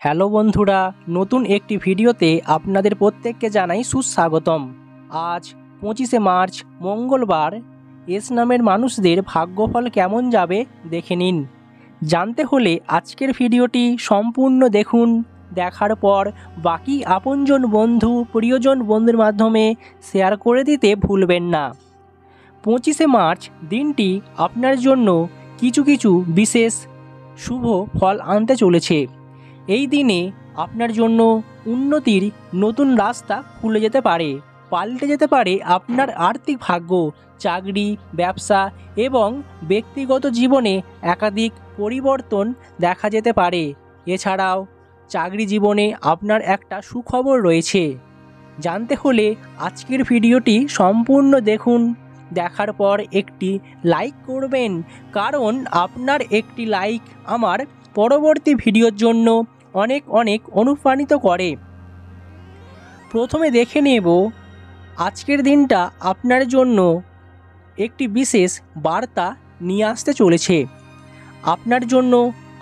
Hello বন্ধুরা, নতুন একটি ভিডিওতে আপনাদের প্রত্যেককে জানাই সুস্বাগতম। আজ 25শে মার্চ মঙ্গলবার। এস নামের মানুষদের ভাগ্যফল কেমন যাবে দেখে নিন। জানতে হলে আজকের ভিডিওটি সম্পূর্ণ দেখুন। দেখার পর বাকি আপনজন বন্ধু প্রিয়জন বন্ধুর মাধ্যমে শেয়ার করে দিতে ভুলবেন না। 25শে মার্চ দিনটি আপনার জন্য কিছু বিশেষ শুভ ফল আনতে চলেছে। এই দিনে আপনার জন্য উন্নতির নতুন রাস্তা খুলে যেতে পারে, পাল্টে যেতে পারে আপনার আর্থিক ভাগ্য, চাকরি, ব্যবসা এবং ব্যক্তিগত জীবনে একাধিক পরিবর্তন দেখা যেতে পারে। এছাড়াও চাকরি জীবনে আপনার একটা সুখবর রয়েছে। জানতে হলে আজকের ভিডিওটি সম্পূর্ণ দেখুন। দেখার পর একটি লাইক করবেন, কারণ আপনার একটি লাইক আমার পরবর্তী ভিডিওর জন্য অনেক অনুপ্রাণিত করে। প্রথমে দেখে নেব আজকের দিনটা আপনার জন্য একটি বিশেষ বার্তা নিয়ে আসতে চলেছে। আপনার জন্য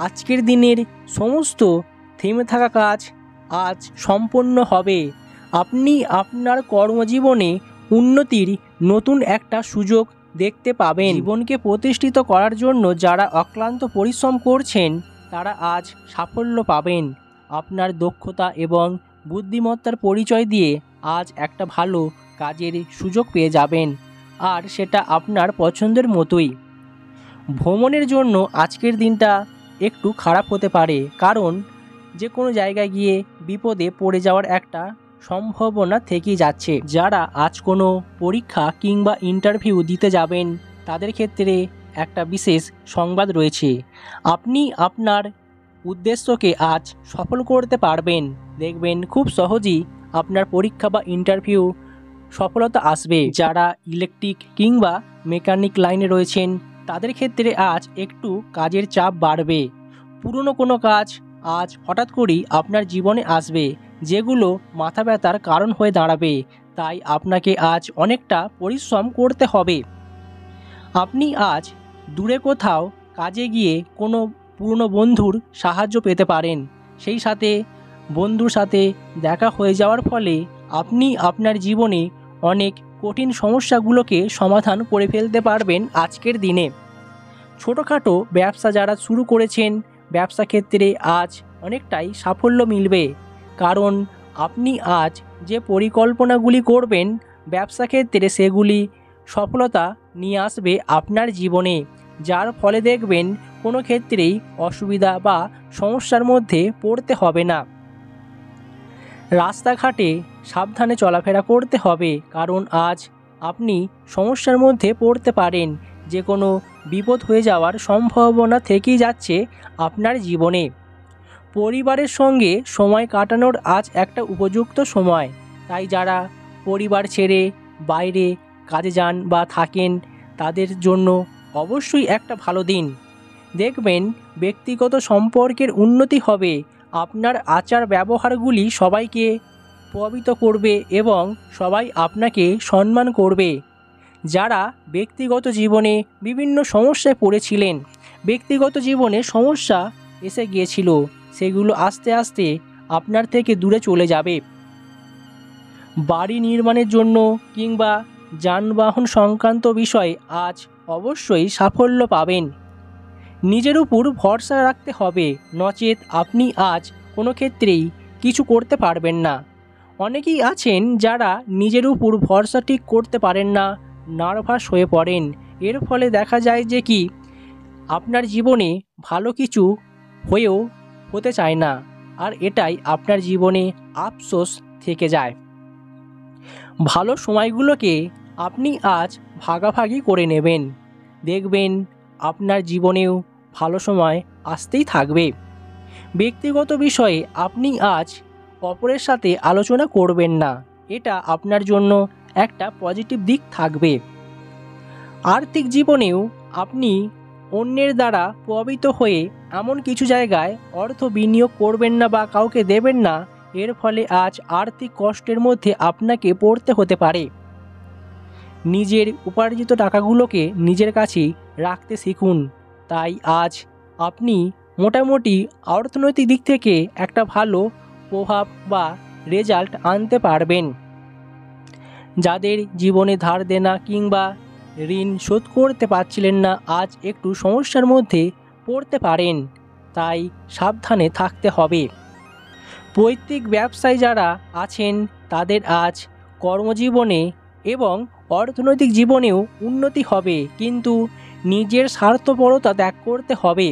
আজকের দিনের সমস্ত থেমে থাকা কাজ আজ সম্পন্ন হবে। আপনি আপনার কর্মজীবনে উন্নতির নতুন একটা সুযোগ দেখতে পাবেন। জীবনকে প্রতিষ্ঠিত করার জন্য যারা অক্লান্ত পরিশ্রম করছেন তারা আজ সাফল্য পাবেন। আপনার দক্ষতা এবং বুদ্ধিমত্তার পরিচয় দিয়ে আজ একটা ভালো কাজের সুযোগ পেয়ে যাবেন, আর সেটা আপনার পছন্দের মতোই। ভ্রমণের জন্য আজকের দিনটা একটু খারাপ হতে পারে, কারণ যে কোনো জায়গায় গিয়ে বিপদে পড়ে যাওয়ার একটা সম্ভাবনা থেকেই যাচ্ছে। যারা আজ কোনো পরীক্ষা কিংবা ইন্টারভিউ দিতে যাবেন তাদের ক্ষেত্রে একটা বিশেষ সংবাদ রয়েছে। আপনি আপনার উদ্দেশ্যকে আজ সফল করতে পারবেন। দেখবেন খুব সহজেই আপনার পরীক্ষা বা ইন্টারভিউ সফলতা আসবে। যারা ইলেকট্রিক কিংবা মেকানিক লাইনে রয়েছেন তাদের ক্ষেত্রে আজ একটু কাজের চাপ বাড়বে। পুরনো কোনো কাজ আজ হঠাৎ করেই আপনার জীবনে আসবে, যেগুলো মাথা ব্যথার কারণ হয়ে দাঁড়াবে। তাই আপনাকে আজ অনেকটা পরিশ্রম করতে হবে। আপনি আজ দূরে কোথাও কাজে গিয়ে কোনো পুরনো বন্ধুর সাহায্য পেতে পারেন। সেই সাথে বন্ধুর সাথে দেখা হয়ে যাওয়ার ফলে আপনি আপনার জীবনে অনেক কঠিন সমস্যাগুলোকে সমাধান করে ফেলতে পারবেন আজকের দিনে। ছোটোখাটো ব্যবসা যারা শুরু করেছেন ব্যবসা ক্ষেত্রে আজ অনেকটাই সাফল্য মিলবে, কারণ আপনি আজ যে পরিকল্পনাগুলি করবেন ব্যবসা ক্ষেত্রে সেগুলি সফলতা নিয়ে আসবে আপনার জীবনে, যার ফলে দেখবেন কোনো ক্ষেত্রেই অসুবিধা বা সমস্যার মধ্যে পড়তে হবে না। রাস্তাঘাটে সাবধানে চলাফেরা করতে হবে, কারণ আজ আপনি সমস্যার মধ্যে পড়তে পারেন। যে কোনো বিপদ হয়ে যাওয়ার সম্ভাবনা থেকেই যাচ্ছে আপনার জীবনে। পরিবারের সঙ্গে সময় কাটানোর আজ একটা উপযুক্ত সময়। তাই যারা পরিবার ছেড়ে বাইরে কাজে যান বা থাকেন তাদের জন্য অবশ্যই একটা ভালো দিন। দেখবেন ব্যক্তিগত সম্পর্কের উন্নতি হবে। আপনার আচার ব্যবহারগুলি সবাইকে প্রভাবিত করবে এবং সবাই আপনাকে সম্মান করবে। যারা ব্যক্তিগত জীবনে বিভিন্ন সমস্যায় পড়েছিলেন, ব্যক্তিগত জীবনে সমস্যা এসে গিয়েছিল, সেগুলো আস্তে আস্তে আপনার থেকে দূরে চলে যাবে। বাড়ি নির্মাণের জন্য কিংবা যানবাহন সংক্রান্ত বিষয়ে আজ অবশ্যই সাফল্য পাবেন। নিজের উপর ভরসা রাখতে হবে, নচেত আপনি আজ কোনো ক্ষেত্রেই কিছু করতে পারবেন না। অনেকেই আছেন যারা নিজের উপর ভরসা ঠিক করতে পারেন না, নার্ভাস হয়ে পড়েন। এর ফলে দেখা যায় যে কি আপনার জীবনে ভালো কিছু হয়েও হতে চায় না, আর এটাই আপনার জীবনে আফসোস থেকে যায়। ভালো সময়গুলোকে আপনি আজ ভাগাভাগি করে নেবেন। দেখবেন আপনার জীবনেও ভালো সময় আসতেই থাকবে। ব্যক্তিগত বিষয়ে আপনি আজ অপরের সাথে আলোচনা করবেন না, এটা আপনার জন্য একটা পজিটিভ দিক থাকবে। আর্থিক জীবনেও আপনি অন্যের দ্বারা প্রভাবিত হয়ে এমন কিছু জায়গায় অর্থ বিনিয়োগ করবেন না বা কাউকে দেবেন না, এর ফলে আজ আর্থিক কষ্টের মধ্যে আপনাকে পড়তে হতে পারে। নিজের উপার্জিত টাকাগুলোকে নিজের কাছেই রাখতে শিখুন। তাই আজ আপনি মোটামুটি অর্থনৈতিক দিক থেকে একটা ভালো প্রভাব বা রেজাল্ট আনতে পারবেন। যাদের জীবনে ধার দেনা কিংবা ঋণ শোধ করতে পারছিলেন না, আজ একটু সমস্যার মধ্যে পড়তে পারেন, তাই সাবধানে থাকতে হবে। পৈতৃক ব্যবসায় যারা আছেন তাদের আজ কর্মজীবনে এবং অর্থনৈতিক জীবনেও উন্নতি হবে, কিন্তু নিজের স্বার্থপরতা ত্যাগ করতে হবে।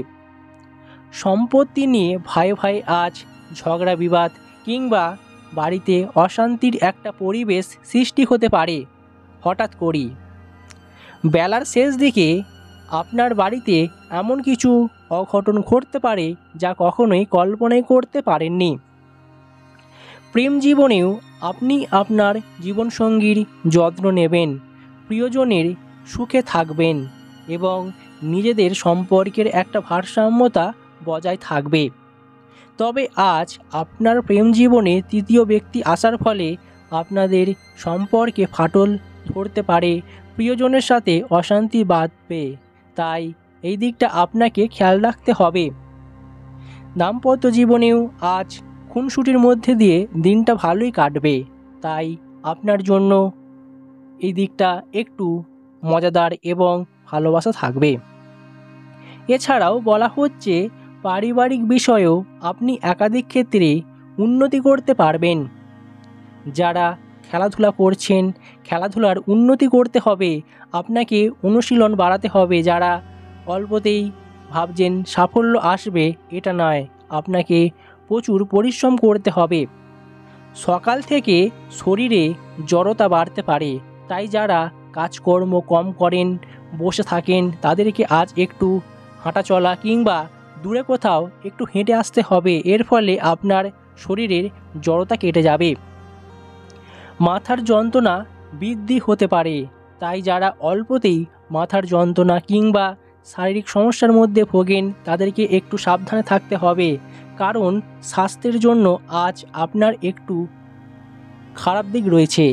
সম্পত্তি নিয়ে ভাই ভাই আজ ঝগড়া বিবাদ কিংবা বাড়িতে অশান্তির একটা পরিবেশ সৃষ্টি হতে পারে হঠাৎ করেই। বেলার শেষ দিকে আপনার বাড়িতে এমন কিছু অঘটন ঘটতে পারে যা কখনোই কল্পনাই করতে পারেননি। প্রেম জীবনেও আপনি আপনার জীবনসঙ্গীর যত্ন নেবেন, প্রিয়জনের সুখে থাকবেন এবং নিজেদের সম্পর্কের একটা ভারসাম্যতা বজায় থাকবে। তবে আজ আপনার প্রেম জীবনে তৃতীয় ব্যক্তি আসার ফলে আপনাদের সম্পর্কে ফাটল ধরতে পারে, প্রিয়জনের সাথে অশান্তি বাঁধবে, তাই এই দিকটা আপনাকে খেয়াল রাখতে হবে। দাম্পত্য জীবনেও আজ খুনসুটির মধ্যে দিয়ে দিনটা ভালোই কাটবে, তাই আপনার জন্য এই দিকটা একটু মজাদার এবং ভালোবাসা থাকবে। এছাড়াও বলা হচ্ছে পারিবারিক বিষয়েও আপনি একাধিক ক্ষেত্রে উন্নতি করতে পারবেন। যারা খেলাধুলা করছেন, খেলাধুলার উন্নতি করতে হবে, আপনাকে অনুশীলন বাড়াতে হবে। যারা অল্পতেই ভাবছেন সাফল্য আসবে, এটা নয়, আপনাকে প্রচুর পরিশ্রম করতে হবে। সকাল থেকে শরীরে জড়তা বাড়তে পারে, তাই যারা কাজকর্ম কম করেন, বসে থাকেন, তাদেরকে আজ একটু হাঁটা চলা কিংবা দূরে কোথাও একটু হেঁটে আসতে হবে। এর ফলে আপনার শরীরের জড়তা কেটে যাবে। মাথার যন্ত্রণা বৃদ্ধি হতে পারে, তাই যারা অল্পতেই মাথার যন্ত্রণা কিংবা শারীরিক সমস্যার মধ্যে ভোগেন তাদেরকে একটু সাবধানে থাকতে হবে, কারণ স্বাস্থ্যের জন্য আজ আপনার একটু খারাপ দিক রয়েছে।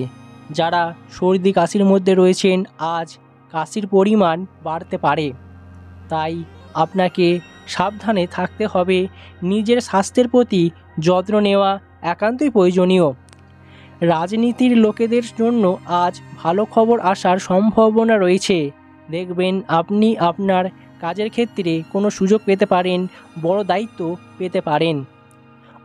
যারা সর্দি কাশির মধ্যে রয়েছেন, আজ কাশির পরিমাণ বাড়তে পারে, তাই আপনাকে সাবধানে থাকতে হবে। নিজের স্বাস্থ্যের প্রতি যত্ন নেওয়া একান্তই প্রয়োজনীয়। রাজনীতির লোকেদের জন্য আজ ভালো খবর আসার সম্ভাবনা রয়েছে। দেখবেন আপনি আপনার কাজের ক্ষেত্রে কোনো সুযোগ পেতে পারেন, বড় দায়িত্ব পেতে পারেন।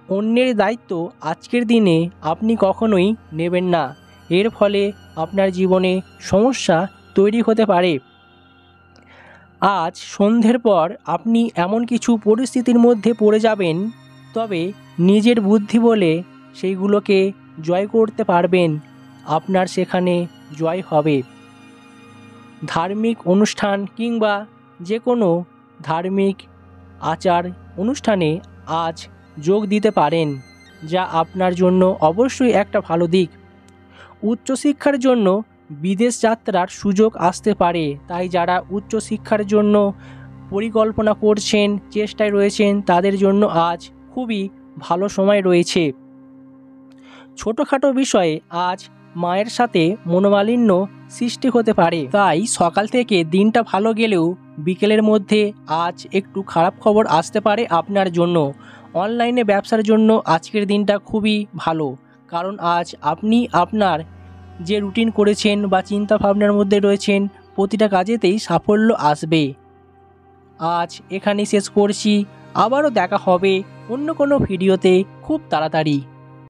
অন্যের দায়িত্ব আজকের দিনে আপনি কখনোই নেবেন না, এর ফলে আপনার জীবনে সমস্যা তৈরি হতে পারে। আজ সন্ধ্যের পর আপনি এমন কিছু পরিস্থিতির মধ্যে পড়ে যাবেন, তবে নিজের বুদ্ধি বলে সেইগুলোকে জয় করতে পারবেন, আপনার সেখানে জয় হবে। ধার্মিক অনুষ্ঠান কিংবা যে কোনো ধার্মিক আচার অনুষ্ঠানে আজ যোগ দিতে পারেন, যা আপনার জন্য অবশ্যই একটা ভালো দিক। উচ্চশিক্ষার জন্য বিদেশ যাত্রার সুযোগ আসতে পারে, তাই যারা উচ্চশিক্ষার জন্য পরিকল্পনা করছেন, চেষ্টায় রয়েছেন, তাদের জন্য আজ খুবই ভালো সময় রয়েছে। ছোটোখাটো বিষয়ে আজ মায়ের সাথে মনোমালিন্য সৃষ্টি হতে পারে, তাই সকাল থেকে দিনটা ভালো গেলেও বিকেলের মধ্যে আজ একটু খারাপ খবর আসতে পারে আপনার জন্য। অনলাইনে ব্যবসার জন্য আজকের দিনটা খুবই ভালো, কারণ আজ আপনি আপনার যে রুটিন করেছেন বা চিন্তা ভাবনার মধ্যে রয়েছেন, প্রতিটা কাজেতেই সাফল্য আসবে। আজ এখানেই শেষ করছি, আবারও দেখা হবে অন্য কোনো ভিডিওতে খুব তাড়াতাড়ি।